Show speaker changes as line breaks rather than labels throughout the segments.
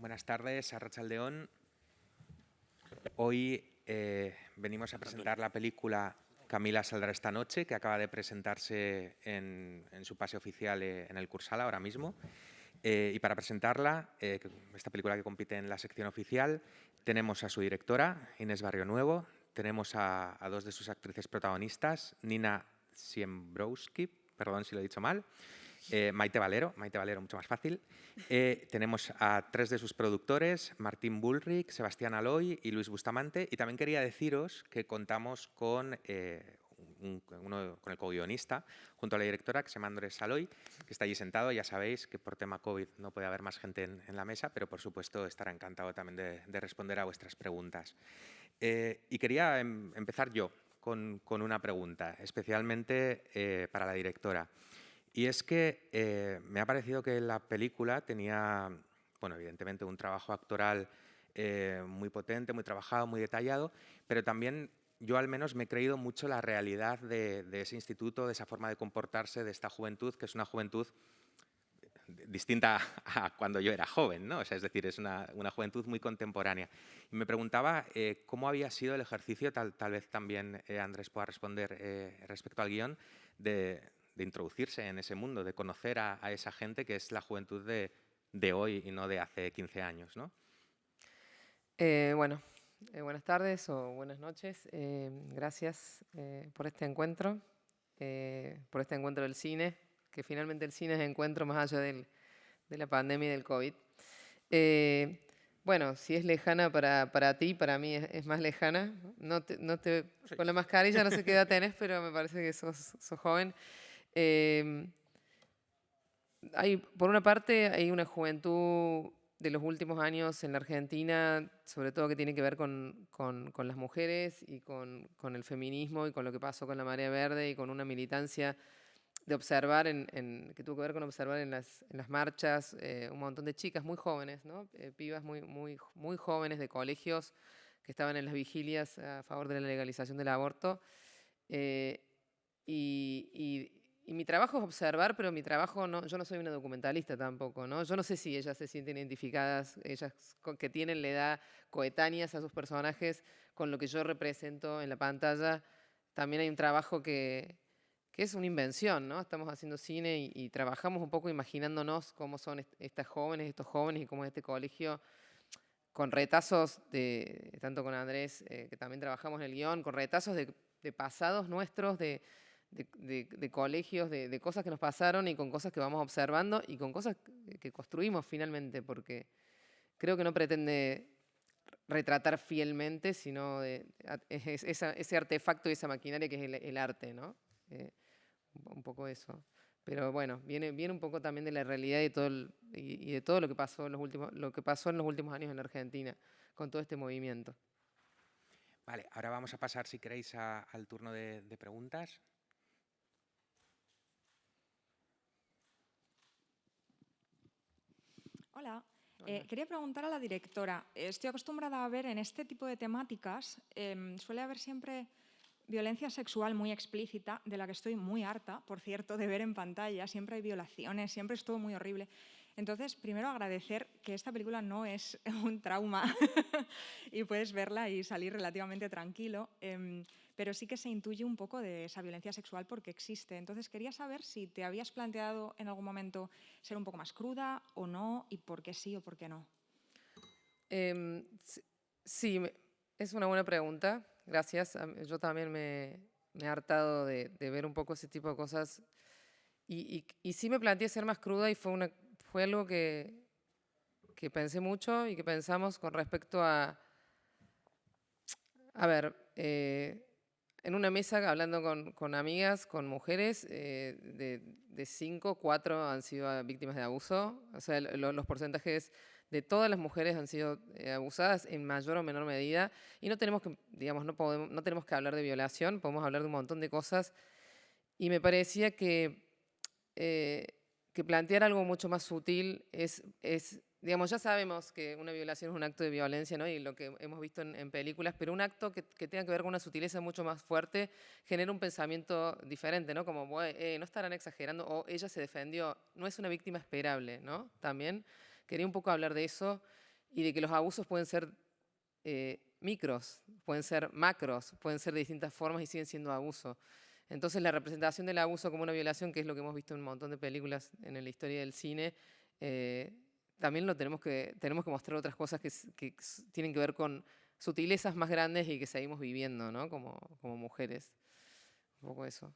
Buenas tardes, Arratsaldeon. Hoy venimos a presentar la película Camila saldrá esta noche, que acaba de presentarse en su pase oficial en el Cursal ahora mismo. Y para presentarla, esta película que compite en la sección oficial, tenemos a su directora, Inés Barrionuevo, tenemos a dos de sus actrices protagonistas, Nina Siembrowski, perdón si lo he dicho mal, Maite Valero, mucho más fácil. Tenemos a tres de sus productores, Martín Bullrich, Sebastián Aloy y Luis Bustamante. Y también quería deciros que contamos con con el co-guionista, junto a la directora, que se llama Andrés Aloy, que está allí sentado. Ya sabéis que por tema COVID no puede haber más gente en la mesa, pero por supuesto estará encantado también de responder a vuestras preguntas. Y quería empezar yo con una pregunta, especialmente para la directora. Y es que me ha parecido que la película tenía, bueno, evidentemente un trabajo actoral muy potente, muy trabajado, muy detallado, pero también yo al menos me he creído mucho la realidad de ese instituto, de esa forma de comportarse, de esta juventud, que es una juventud distinta a cuando yo era joven, ¿no? O sea, es decir, es una juventud muy contemporánea. Y me preguntaba cómo había sido el ejercicio, tal vez también Andrés pueda responder respecto al guión, de introducirse en ese mundo, de conocer a esa gente que es la juventud de hoy y no de hace 15 años, ¿no?
Buenas tardes o buenas noches. Gracias por este encuentro del cine, que finalmente el cine es encuentro más allá de la pandemia y del COVID. Bueno, si es lejana para ti, para mí es más lejana.
Sí.
Con la mascarilla no sé qué edad tenés, pero me parece que sos joven. Eh, por una parte, hay una juventud de los últimos años en la Argentina, sobre todo que tiene que ver con las mujeres y con el feminismo y con lo que pasó con la marea verde y con una militancia de observar, que tuvo que ver con observar en las marchas un montón de chicas muy jóvenes, ¿no? Pibas muy jóvenes de colegios que estaban en las vigilias a favor de la legalización del aborto. Eh, y mi trabajo es observar, pero mi trabajo no, yo no soy una documentalista tampoco, ¿no? Yo no sé si ellas se sienten identificadas, que tienen la edad coetáneas a sus personajes con lo que yo represento en la pantalla. También hay un trabajo que es una invención, ¿no? Estamos haciendo cine y trabajamos un poco imaginándonos cómo son estas jóvenes, estos jóvenes y cómo es este colegio, con retazos tanto con Andrés, que también trabajamos en el guión, con retazos de pasados nuestros, de colegios, de cosas que nos pasaron y con cosas que vamos observando y con cosas que construimos finalmente, porque creo que no pretende retratar fielmente, sino ese artefacto y esa maquinaria que es el arte, ¿no? Un poco eso. Pero bueno, viene un poco también de la realidad y de todo lo que pasó lo que pasó en los últimos años en la Argentina, con todo este movimiento.
Vale, ahora vamos a pasar, si queréis, al turno de preguntas.
Hola.
Hola.
Quería preguntar a la directora. Estoy acostumbrada a ver en este tipo de temáticas, suele haber siempre violencia sexual muy explícita, de la que estoy muy harta, por cierto, de ver en pantalla. Siempre hay violaciones, siempre es todo muy horrible. Entonces, primero agradecer que esta película no es un trauma y puedes verla y salir relativamente tranquilo, pero sí que se intuye un poco de esa violencia sexual porque existe. Entonces, quería saber si te habías planteado en algún momento ser un poco más cruda o no, y por qué sí o por qué no.
Sí, es una buena pregunta. Gracias. Yo también me he hartado de ver un poco ese tipo de cosas. Y sí me planteé ser más cruda y fue algo que pensé mucho y que pensamos con respecto a ver, en una mesa hablando con amigas, con mujeres, de 5, 4 han sido víctimas de abuso. O sea, los porcentajes de todas las mujeres han sido abusadas en mayor o menor medida. Y no tenemos que, digamos, no tenemos que hablar de violación, podemos hablar de un montón de cosas. Y me parecía eh, que plantear algo mucho más sutil digamos, ya sabemos que una violación es un acto de violencia, ¿no? Y lo que hemos visto en películas, pero un acto que tenga que ver con una sutileza mucho más fuerte genera un pensamiento diferente, ¿no? Como, no estarán exagerando, o ella se defendió, no es una víctima esperable, ¿no? También quería un poco hablar de eso. y de que los abusos pueden ser micros, pueden ser macros, pueden ser de distintas formas y siguen siendo abuso. Entonces la representación del abuso como una violación, que es lo que hemos visto en un montón de películas en la historia del cine, también tenemos que mostrar otras cosas que tienen que ver con sutilezas más grandes y que seguimos viviendo, ¿no? Como mujeres. Un poco eso.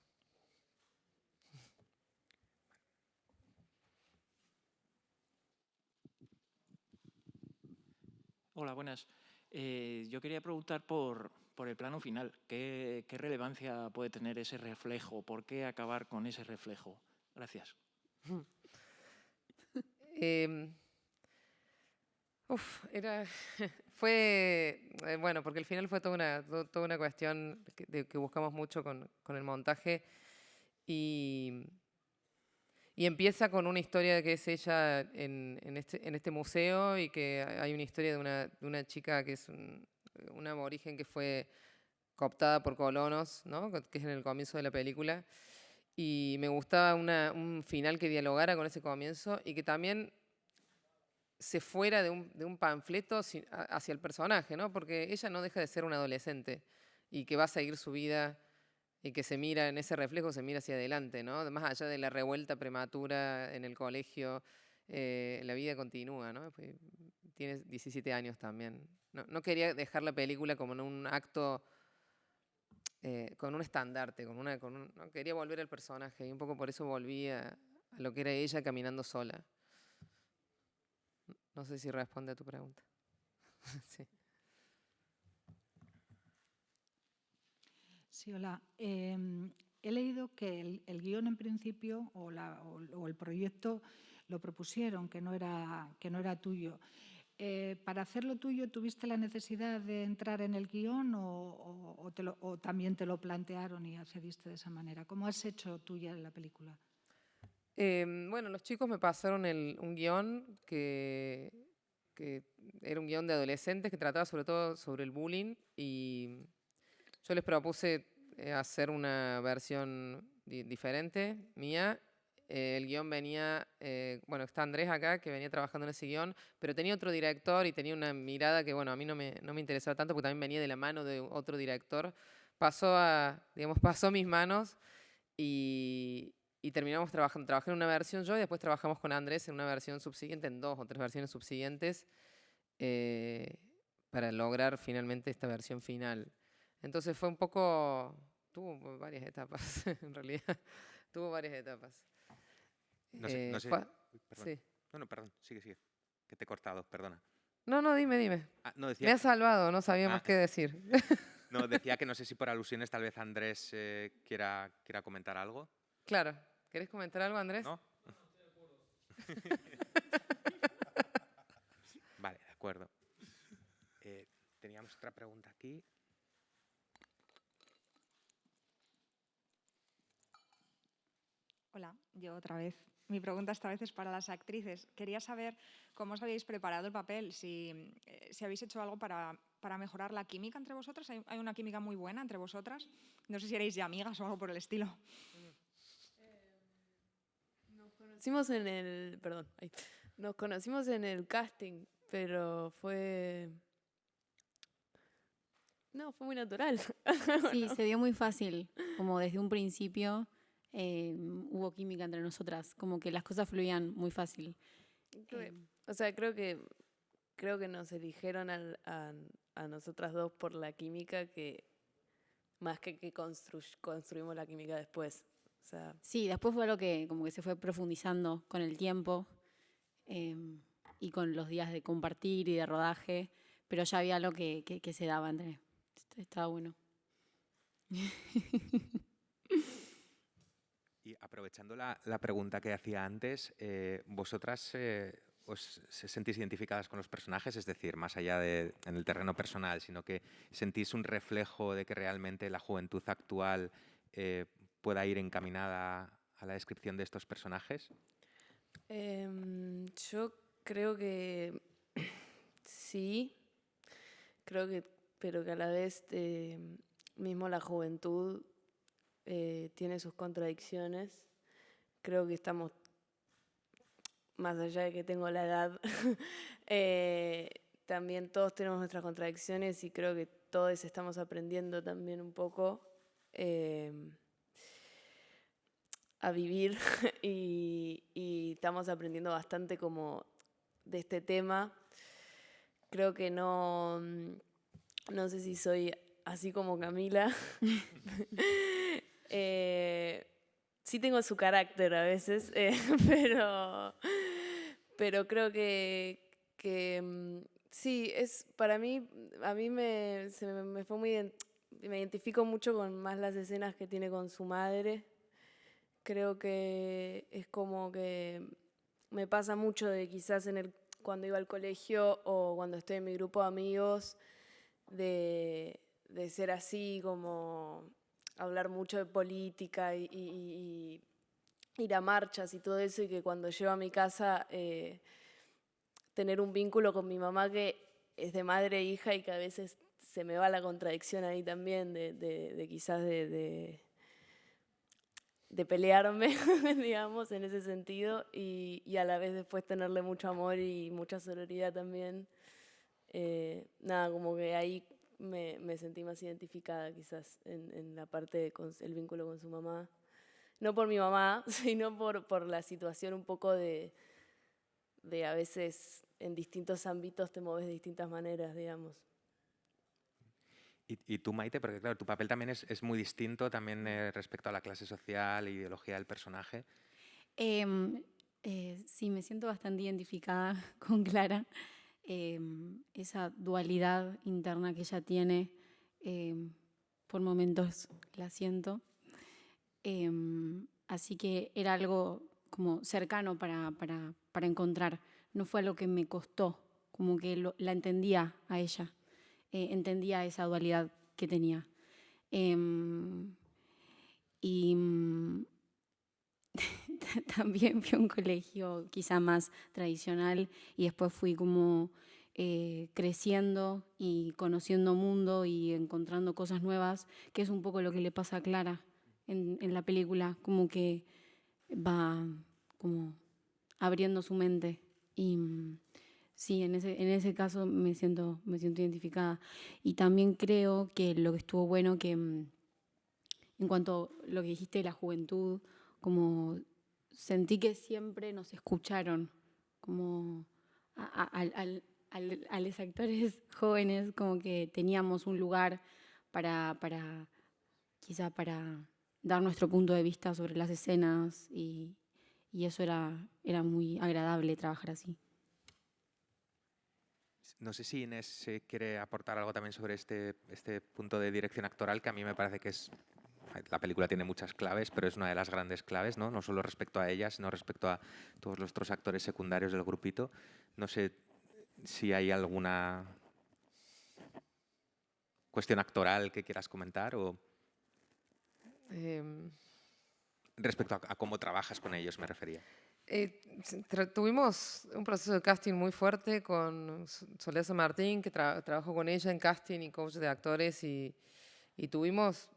Hola, buenas. Yo quería preguntar por el plano final. ¿Qué relevancia puede tener ese reflejo? ¿Por qué acabar con ese reflejo? Gracias.
Fue, bueno, porque al final fue toda una cuestión que buscamos mucho con el montaje y empieza con una historia que es ella en este museo y que hay una historia de una chica que es una aborigen que fue cooptada por colonos, ¿no? Que es en el comienzo de la película. Y me gustaba un final que dialogara con ese comienzo y que también se fuera de un panfleto hacia el personaje, ¿no? Porque ella no deja de ser una adolescente y que va a seguir su vida y que se mira en ese reflejo, se mira hacia adelante, ¿no? Más allá de la revuelta prematura en el colegio, la vida continúa, ¿no? Tiene 17 años también. No quería dejar la película como en un acto con un estandarte, no quería volver al personaje y un poco por eso volví a lo que era ella caminando sola. No sé si responde a tu pregunta. Sí.
Sí, hola. He leído que el guión en principio o el proyecto lo propusieron, que no era tuyo. ¿Para hacerlo tuyo tuviste la necesidad de entrar en el guión o también te lo plantearon y accediste de esa manera? ¿Cómo has hecho tuya la película?
Bueno, los chicos me pasaron un guión que era un guión de adolescentes que trataba sobre todo sobre el bullying y yo les propuse hacer una versión diferente, mía. El guión venía, bueno, está Andrés acá, que venía trabajando en ese guión, pero tenía otro director y tenía una mirada que, bueno, a mí no me interesaba tanto, porque también venía de la mano de otro director. Pasó a mis manos y terminamos trabajando. Trabajé en una versión yo y después trabajamos con Andrés en una versión subsiguiente, en 2 o 3 versiones subsiguientes, para lograr finalmente esta versión final. Entonces fue un poco, tuvo varias etapas, en realidad, tuvo varias etapas.
No sé. Uy, perdón.
Sí.
No, perdón, sigue. Que te he cortado, perdona.
No, dime.
No,
Me has salvado, no sabía más qué decir.
No, decía que no sé si por alusiones tal vez Andrés quiera comentar algo.
Claro. ¿Querés comentar algo, Andrés?
¿No? Vale, de acuerdo. Teníamos otra pregunta aquí.
Hola, yo otra vez. Mi pregunta esta vez es para las actrices. Quería saber cómo os habéis preparado el papel, si habéis hecho algo para mejorar la química entre vosotras. ¿Hay una química muy buena entre vosotras? No sé si erais ya amigas o algo por el estilo.
Nos conocimos en el casting, pero fue muy natural.
Sí, se dio muy fácil, como desde un principio hubo química entre nosotras, como que las cosas fluían muy fácil.
Creo que nos eligieron a nosotras dos por la química, que más que construimos la química después. O sea,
sí, después fue algo que como que se fue profundizando con el tiempo y con los días de compartir y de rodaje, pero ya había algo que se daba entre. Estaba bueno.
Y aprovechando la pregunta que hacía antes, ¿vosotras os sentís identificadas con los personajes? Es decir, más allá en el terreno personal, sino que sentís un reflejo de que realmente la juventud actual pueda ir encaminada a la descripción de estos personajes.
yo creo que sí, pero que a la vez mismo la juventud tiene sus contradicciones. Creo que estamos, más allá de que tengo la edad, también todos tenemos nuestras contradicciones y creo que todos estamos aprendiendo también un poco a vivir y estamos aprendiendo bastante como de este tema. Creo que no sé si soy así como Camila. Sí tengo su carácter a veces, pero creo que sí, para mí, a mí me fue muy, me identifico mucho con más las escenas que tiene con su madre. Creo que es como que me pasa mucho de quizás cuando iba al colegio o cuando estoy en mi grupo de amigos, de ser así, como hablar mucho de política y ir a marchas y todo eso, y que cuando llego a mi casa tener un vínculo con mi mamá que es de madre e hija y que a veces se me va la contradicción ahí también de quizás de pelearme, digamos, en ese sentido, y a la vez después tenerle mucho amor y mucha sororidad también. Nada, como que ahí me sentí más identificada quizás en la parte del vínculo con su mamá. No por mi mamá, sino por la situación un poco de a veces en distintos ámbitos te mueves de distintas maneras, digamos.
Y tú, Maite, porque claro, tu papel también es muy distinto también respecto a la clase social e ideología del personaje.
Sí, me siento bastante identificada con Clara. Esa dualidad interna que ella tiene, por momentos la siento. Así que era algo como cercano para encontrar. No fue algo que me costó, como que la entendía a ella. Entendía esa dualidad que tenía. Y también fui a un colegio quizá más tradicional y después fui como creciendo y conociendo mundo y encontrando cosas nuevas, que es un poco lo que le pasa a Clara en la película, como que va como abriendo su mente. Y sí, en ese caso me siento identificada. Y también creo que lo que estuvo bueno, que en cuanto a lo que dijiste de la juventud, como sentí que siempre nos escucharon, como a los actores jóvenes, como que teníamos un lugar quizá para dar nuestro punto de vista sobre las escenas y eso era muy agradable trabajar así.
No sé si Inés quiere aportar algo también sobre este punto de dirección actoral, que a mí me parece que es... La película tiene muchas claves, pero es una de las grandes claves, ¿no? No solo respecto a ella, sino respecto a todos los otros actores secundarios del grupito. No sé si hay alguna cuestión actoral que quieras comentar o respecto a cómo trabajas con ellos, me refería.
Tuvimos un proceso de casting muy fuerte con Soledad San Martín, que trabajó con ella en casting y coach de actores, y tuvimos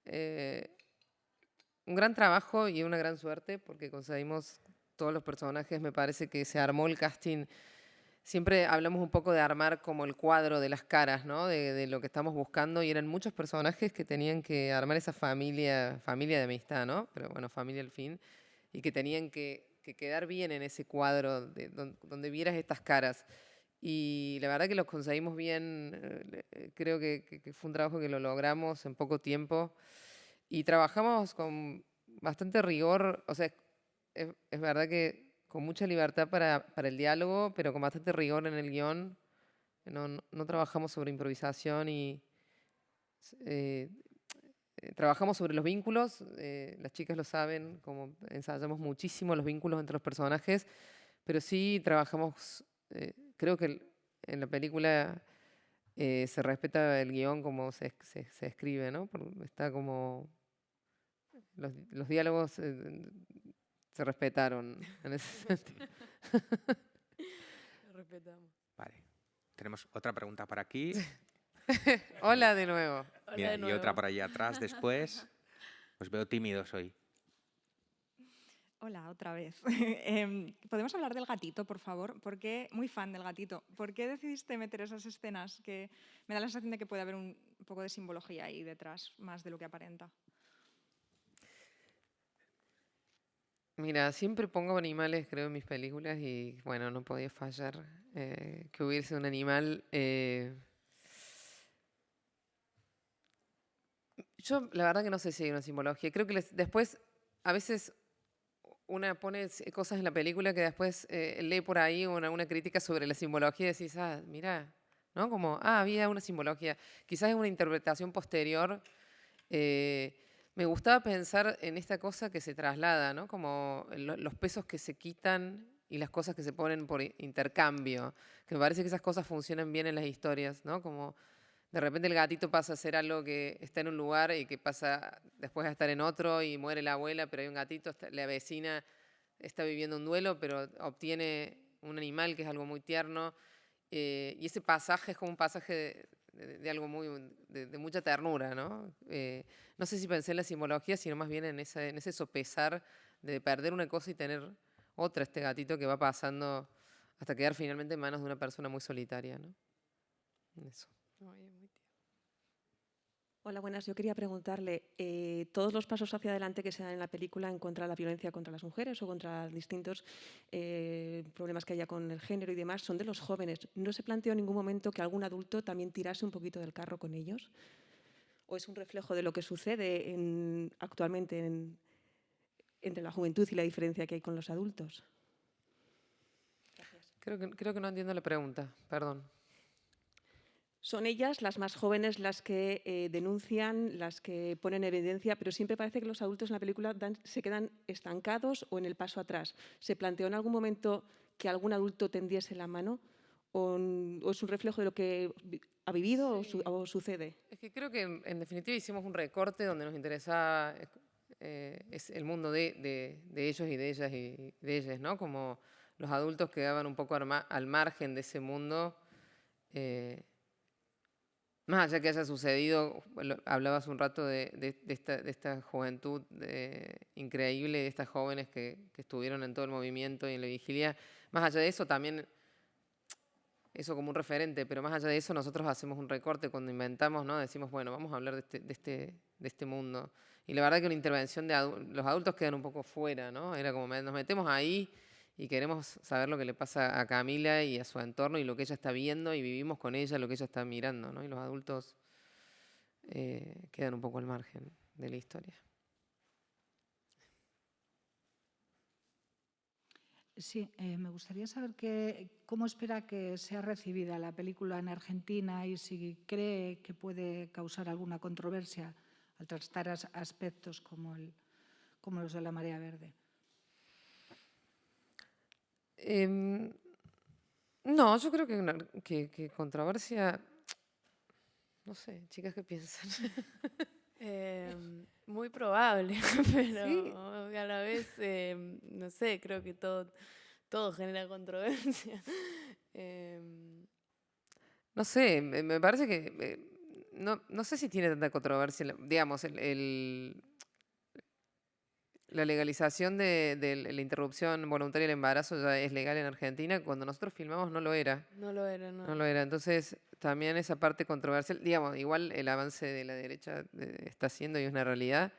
un gran trabajo y una gran suerte porque conseguimos todos los personajes. Me parece que se armó el casting. Siempre hablamos un poco de armar como el cuadro de las caras, ¿no? De lo que estamos buscando, y eran muchos personajes que tenían que armar esa familia de amistad, ¿no? Pero bueno, familia al fin, y que tenían que quedar bien en ese cuadro donde vieras estas caras. Y la verdad que los conseguimos bien. Creo que fue un trabajo que lo logramos en poco tiempo y trabajamos con bastante rigor. O sea, es verdad que con mucha libertad para el diálogo, pero con bastante rigor en el guión. No trabajamos sobre improvisación y trabajamos sobre los vínculos. Las chicas lo saben, como ensayamos muchísimo los vínculos entre los personajes, pero sí trabajamos, creo que en la película se respeta el guión como se escribe, ¿no? Está como... Los diálogos se respetaron en ese sentido.
Lo respetamos.
Vale. Tenemos otra pregunta por aquí.
Hola de nuevo.
Hola
Mira,
de
y
nuevo.
otra por allá atrás después. Os veo tímidos hoy.
Hola, otra vez. ¿Podemos hablar del gatito, por favor? Porque muy fan del gatito. ¿Por qué decidiste meter esas escenas que me da la sensación de que puede haber un poco de simbología ahí detrás, más de lo que aparenta?
Mira, siempre pongo animales, creo, en mis películas y bueno, no podía fallar que hubiese un animal. Yo la verdad que no sé si hay una simbología. Creo que después a veces una pone cosas en la película que después lee por ahí una crítica sobre la simbología y decís, ah, mira, ¿no? Como, ah, había una simbología. Quizás es una interpretación posterior. Me gustaba pensar en esta cosa que se traslada, ¿no? Como los pesos que se quitan y las cosas que se ponen por intercambio. Que me parece que esas cosas funcionan bien en las historias, ¿no? Como de repente el gatito pasa a ser algo que está en un lugar y que pasa después a estar en otro y muere la abuela, pero hay un gatito, la vecina está viviendo un duelo, pero obtiene un animal que es algo muy tierno. Y ese pasaje es como un pasaje de algo muy, de mucha ternura, ¿no? No sé si pensé en la simbología, sino más bien en ese sopesar de perder una cosa y tener otra, este gatito que va pasando hasta quedar finalmente en manos de una persona muy solitaria, ¿no? Eso.
Ay, es muy tierno.
Hola, buenas. Yo quería preguntarle, ¿todos los pasos hacia adelante que se dan en la película en contra de la violencia contra las mujeres o contra distintos problemas que haya con el género y demás son de los jóvenes? ¿No se planteó en ningún momento que algún adulto también tirase un poquito del carro con ellos? ¿O es un reflejo de lo que sucede actualmente entre la juventud y la diferencia que hay con los adultos? Gracias.
Creo que no entiendo la pregunta, perdón.
Son ellas, las más jóvenes, las que denuncian, las que ponen evidencia, pero siempre parece que los adultos en la película se quedan estancados o en el paso atrás. ¿Se planteó en algún momento que algún adulto tendiese la mano o es un reflejo de lo que ha vivido o sucede?
Es que creo que en definitiva hicimos un recorte donde nos interesaba es el mundo de ellos y de ellas y de ellas, ¿no? Como los adultos quedaban un poco al margen de ese mundo. Más allá que haya sucedido, hablaba hace un rato de esta juventud increíble, de estas jóvenes que estuvieron en todo el movimiento y en la vigilia. Más allá de eso, también eso como un referente, pero más allá de eso nosotros hacemos un recorte cuando inventamos, ¿no? Decimos, bueno, vamos a hablar de este mundo. Y la verdad que una intervención de los adultos quedan un poco fuera, ¿no? Era como nos metemos ahí y queremos saber lo que le pasa a Camila y a su entorno y lo que ella está viendo y vivimos con ella lo que ella está mirando, ¿no? Y los adultos quedan un poco al margen de la historia.
Sí, me gustaría saber cómo espera que sea recibida la película en Argentina y si cree que puede causar alguna controversia al tratar aspectos como los de la marea verde.
No, yo creo que controversia, no sé, chicas, ¿qué piensan?
Muy probable, pero
Sí.
a la vez, no sé, creo que todo genera controversia.
No sé, me parece que no sé si tiene tanta controversia, digamos, la legalización de la interrupción voluntaria del embarazo ya es legal en Argentina. Cuando nosotros filmamos no lo era.
No lo era, no.
No lo era. Entonces, también esa parte controversial, digamos, igual el avance de la derecha está haciendo y es una realidad.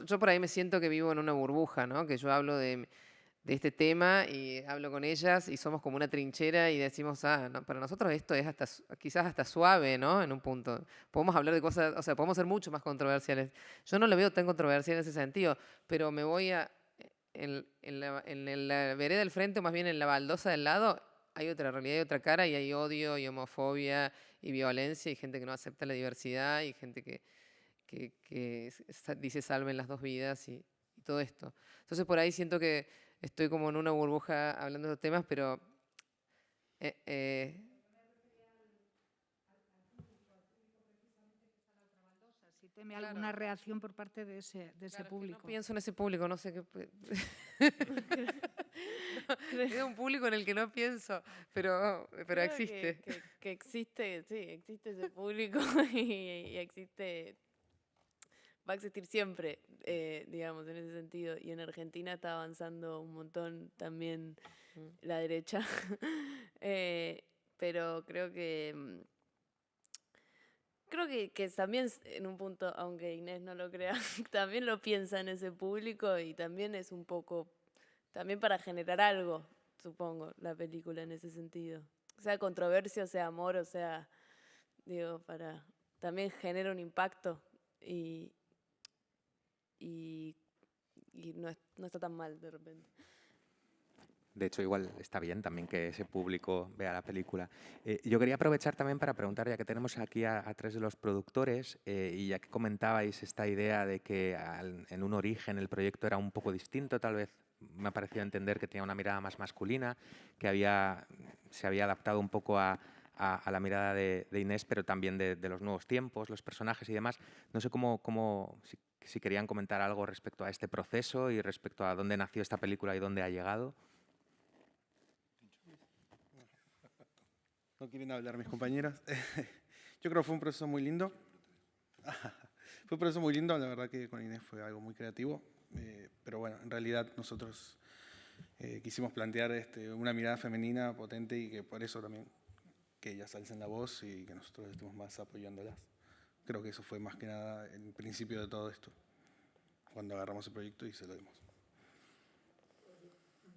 Yo por ahí me siento que vivo en una burbuja, ¿no? Que yo hablo de este tema y hablo con ellas y somos como una trinchera y decimos, no, para nosotros esto es quizás hasta suave, ¿no? En un punto. Podemos hablar de cosas, o sea, podemos ser mucho más controversiales. Yo no lo veo tan controversial en ese sentido, pero me voy en la vereda del frente, o más bien en la baldosa del lado, hay otra realidad y otra cara y hay odio y homofobia y violencia y gente que no acepta la diversidad y gente que dice salven las dos vidas y todo esto. Entonces por ahí siento que estoy como en una burbuja hablando de estos temas, pero
si teme alguna reacción por parte de ese
claro,
público.
No pienso en ese público, no sé qué. Es un público en el que no pienso, pero
Creo
existe.
Que existe, sí, existe ese público y existe va a existir siempre, digamos, en ese sentido. Y en Argentina está avanzando un montón también la derecha. Pero creo que también en un punto, aunque Inés no lo crea, también lo piensa en ese público y también es un poco, también para generar algo, supongo, la película en ese sentido. O sea, controversia, o sea, amor, o sea, digo, también genera un impacto y no está tan mal de repente.
De hecho, igual está bien también que ese público vea la película. Yo quería aprovechar también para preguntar, ya que tenemos aquí a tres de los productores, y ya que comentabais esta idea de que en un origen el proyecto era un poco distinto, tal vez me ha parecido entender que tenía una mirada más masculina, que se había adaptado un poco a la mirada de Inés, pero también de los nuevos tiempos, los personajes y demás. No sé si querían comentar algo respecto a este proceso y respecto a dónde nació esta película y dónde ha llegado.
No quieren hablar mis compañeras. Yo creo que fue un proceso muy lindo. Fue un proceso muy lindo, la verdad que con Inés fue algo muy creativo. Pero bueno, en realidad nosotros quisimos plantear una mirada femenina potente y que por eso también que ellas alcen la voz y que nosotros estemos más apoyándolas. Creo que eso fue más que nada el principio de todo esto, cuando agarramos el proyecto y se lo dimos.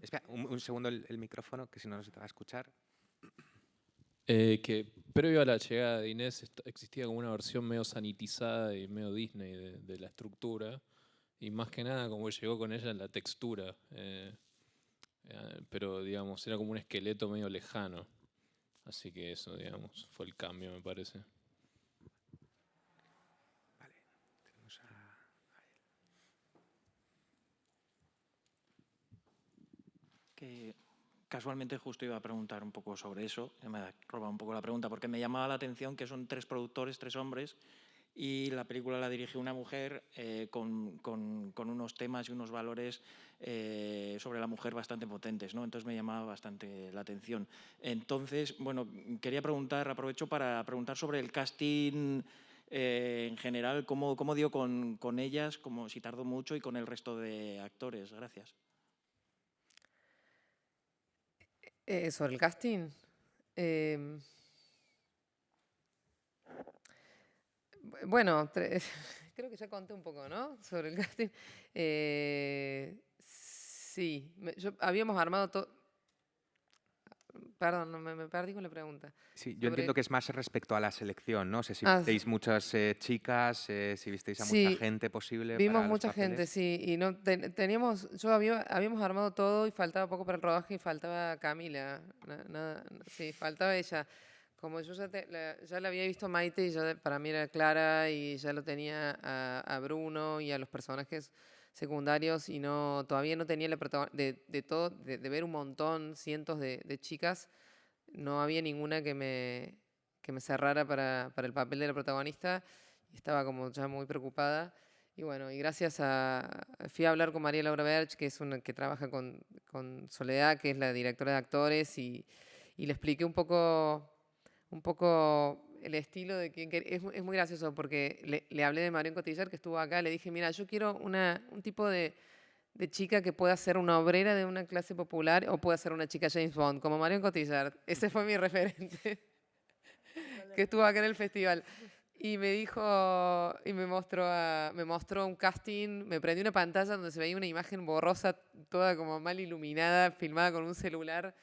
Espera, un segundo el micrófono, que si no, no se te va a escuchar.
Que previo a la llegada de Inés existía como una versión medio sanitizada y medio Disney de la estructura, y más que nada como que llegó con ella la textura, pero digamos era como un esqueleto medio lejano, así que eso, digamos, fue el cambio, me parece.
Vale, tenemos a
Que casualmente justo iba a preguntar un poco sobre eso, me ha robado un poco la pregunta, porque me llamaba la atención que son 3 productores, 3 hombres, y la película la dirige una mujer con unos temas y unos valores sobre la mujer bastante potentes, ¿no? Entonces me llamaba bastante la atención. Entonces, bueno, quería aprovecho para preguntar sobre el casting en general, cómo dio con ellas, si tardó mucho, y con el resto de actores. Gracias.
Sobre el casting, bueno, creo que ya conté un poco, ¿no? Sobre el casting. Sí, habíamos armado todo. Perdón, me perdí con la pregunta.
Sí, yo entiendo que es más respecto a la selección, ¿no? O sea, si visteis muchas chicas, si visteis a mucha gente posible.
Vimos mucha gente, sí. Y no habíamos armado todo y faltaba poco para el rodaje y faltaba Camila. Sí, faltaba ella. Como yo ya la había visto a Maite y ya para mí era clara y ya lo tenía a Bruno y a los personajes secundarios y todavía no tenía de ver un montón, cientos de chicas, no había ninguna que me cerrara para el papel de la protagonista y estaba como ya muy preocupada. Y bueno, y fui a hablar con María Laura Berch, que es una que trabaja con Soledad, que es la directora de actores, y le expliqué un poco el estilo de que es muy gracioso porque le hablé de Marion Cotillard, que estuvo acá, le dije, mira, yo quiero un tipo de chica que pueda ser una obrera de una clase popular o pueda ser una chica James Bond, como Marion Cotillard. Ese fue mi referente, que estuvo acá en el festival. Y me dijo, y me mostró un casting, me prendió una pantalla donde se veía una imagen borrosa, toda como mal iluminada, filmada con un celular,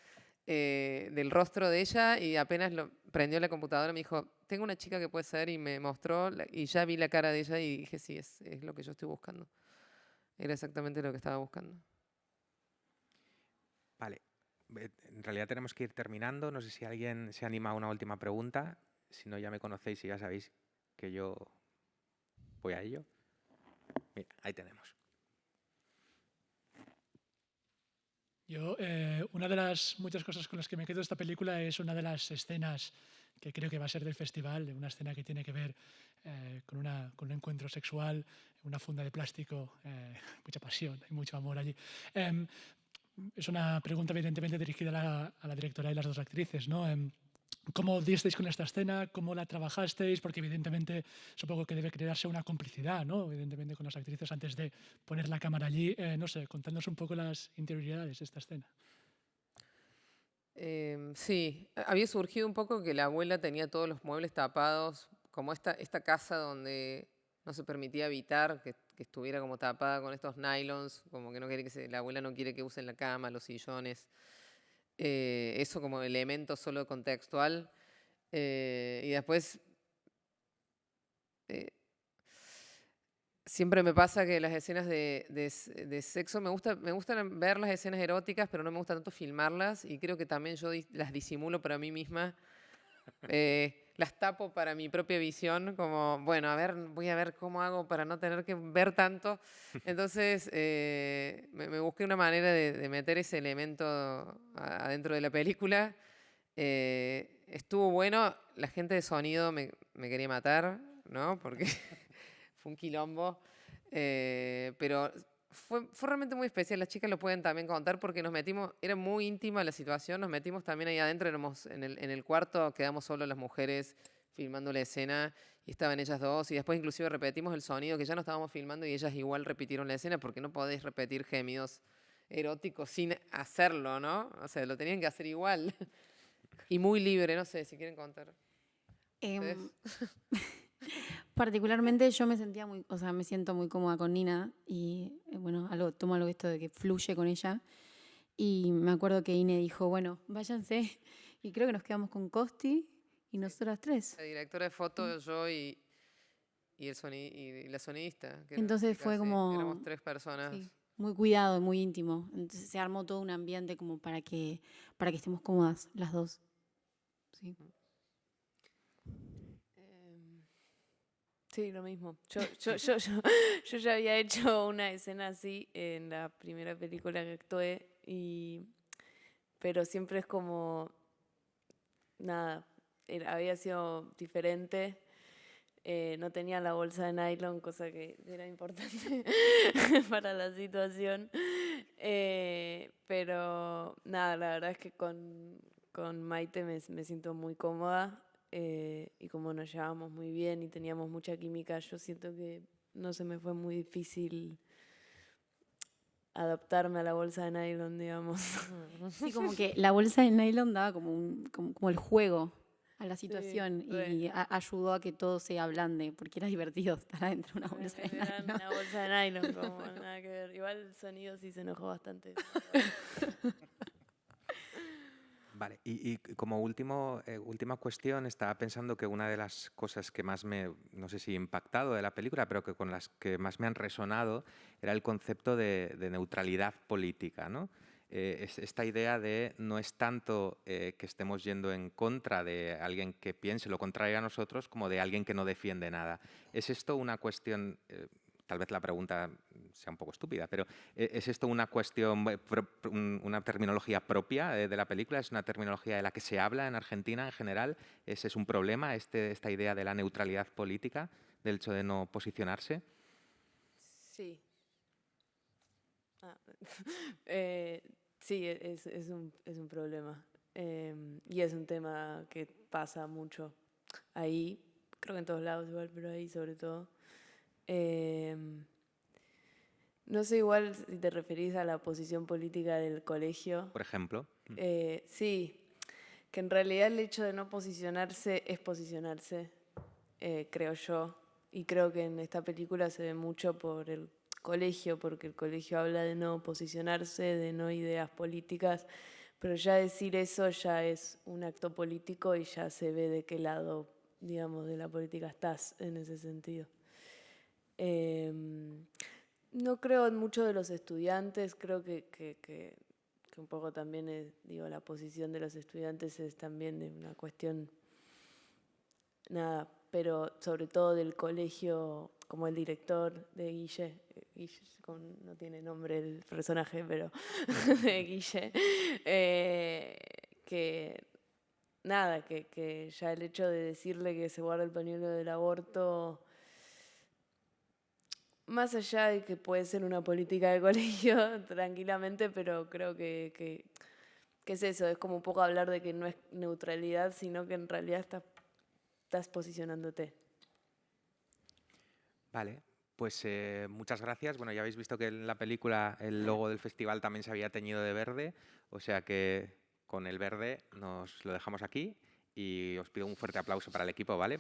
del rostro de ella, y apenas prendió la computadora me dijo, tengo una chica que puede ser, y me mostró, y ya vi la cara de ella y dije, sí, es lo que yo estoy buscando. Era exactamente lo que estaba buscando.
Vale, en realidad tenemos que ir terminando. No sé si alguien se anima a una última pregunta. Si no, ya me conocéis y ya sabéis que yo voy a ello. Mira, ahí tenemos.
Yo, una de las muchas cosas con las que me quedo de esta película es una de las escenas que creo que va a ser del festival, una escena que tiene que ver con un encuentro sexual, una funda de plástico, mucha pasión y mucho amor allí. Es una pregunta evidentemente dirigida a la directora y las 2 actrices, ¿no? ¿Cómo disteis con esta escena? ¿Cómo la trabajasteis? Porque evidentemente supongo que debe crearse una complicidad, ¿no? Evidentemente con las actrices antes de poner la cámara allí. No sé, contadnos un poco las interioridades de esta escena.
Sí, había surgido un poco que la abuela tenía todos los muebles tapados, como esta casa donde no se permitía habitar, que estuviera como tapada con estos nylons, como que no quiere la abuela no quiere que usen la cama, los sillones. Eso como elemento solo contextual. Y después, eh, siempre me pasa que las escenas de sexo, me gustan ver las escenas eróticas, pero no me gusta tanto filmarlas. Y creo que también yo las disimulo para mí misma. Las tapo para mi propia visión, como, bueno, a ver, voy a ver cómo hago para no tener que ver tanto. Entonces, me busqué una manera de meter ese elemento adentro de la película. Estuvo bueno, la gente de sonido me quería matar, ¿no? Porque fue un quilombo. Pero fue realmente muy especial. Las chicas lo pueden también contar porque nos metimos, era muy íntima la situación, nos metimos también ahí adentro, éramos en el cuarto, quedamos solo las mujeres filmando la escena y estaban ellas dos y después inclusive repetimos el sonido que ya no estábamos filmando y ellas igual repitieron la escena porque no podéis repetir gemidos eróticos sin hacerlo, ¿no? O sea, lo tenían que hacer igual. Y muy libre, no sé si quieren contar.
Em, Particularmente yo me sentía muy, o sea, me siento muy cómoda con Nina y bueno, tomo algo esto de que fluye con ella. Y me acuerdo que Ine dijo, bueno, váyanse. Y creo que nos quedamos con Costi y nosotras tres.
La directora de foto, yo y la sonidista. Que
Entonces fue como...
Éramos 3 personas.
Sí, muy cuidado y muy íntimo. Entonces se armó todo un ambiente como para que estemos cómodas las dos. Sí.
Sí, lo mismo. Yo ya había hecho una escena así en la primera película que actué, pero siempre es como, nada, había sido diferente. No tenía la bolsa de nylon, cosa que era importante para la situación. Pero nada, la verdad es que con Maite me siento muy cómoda. Y como nos llevábamos muy bien y teníamos mucha química, yo siento que no se me fue muy difícil adaptarme a la bolsa de nylon, digamos.
Sí, como que la bolsa de nylon daba como el juego a la situación y ayudó a que todo se ablande, porque era divertido estar adentro de una bolsa de
Era
nylon.
una bolsa de nylon, como nada que ver. Igual el sonido sí se enojó bastante.
Vale, y como última cuestión, estaba pensando que una de las cosas que más no sé si impactado de la película, pero que con las que más me han resonado, era el concepto de neutralidad política, ¿no? Esta idea de no es tanto que estemos yendo en contra de alguien que piense lo contrario a nosotros, como de alguien que no defiende nada. ¿Es esto una cuestión... tal vez la pregunta sea un poco estúpida, pero ¿es esto una cuestión, una terminología propia de la película? ¿Es una terminología de la que se habla en Argentina en general? ¿Ese es un problema, esta idea de la neutralidad política, del hecho de no posicionarse?
Sí. Sí, es un problema. Y es un tema que pasa mucho ahí, creo que en todos lados igual, pero ahí sobre todo. No sé igual si te referís a la posición política del colegio.
Por ejemplo.
Sí, que en realidad el hecho de no posicionarse es posicionarse, creo yo. Y creo que en esta película se ve mucho por el colegio, porque el colegio habla de no posicionarse, de no ideas políticas, pero ya decir eso ya es un acto político y ya se ve de qué lado, digamos, de la política estás en ese sentido. No creo en mucho de los estudiantes, creo que un poco también, digo, la posición de los estudiantes es también de una cuestión, nada, pero sobre todo del colegio, como el director de Guille no tiene nombre el personaje, pero de Guille, que nada, que ya el hecho de decirle que se guarda el pañuelo del aborto, más allá de que puede ser una política de colegio tranquilamente, pero creo que que es eso, es como un poco hablar de que no es neutralidad, sino que en realidad estás posicionándote.
Vale, pues muchas gracias. Bueno, ya habéis visto que en la película el logo del festival también se había teñido de verde, o sea que con el verde nos lo dejamos aquí y os pido un fuerte aplauso para el equipo, ¿vale?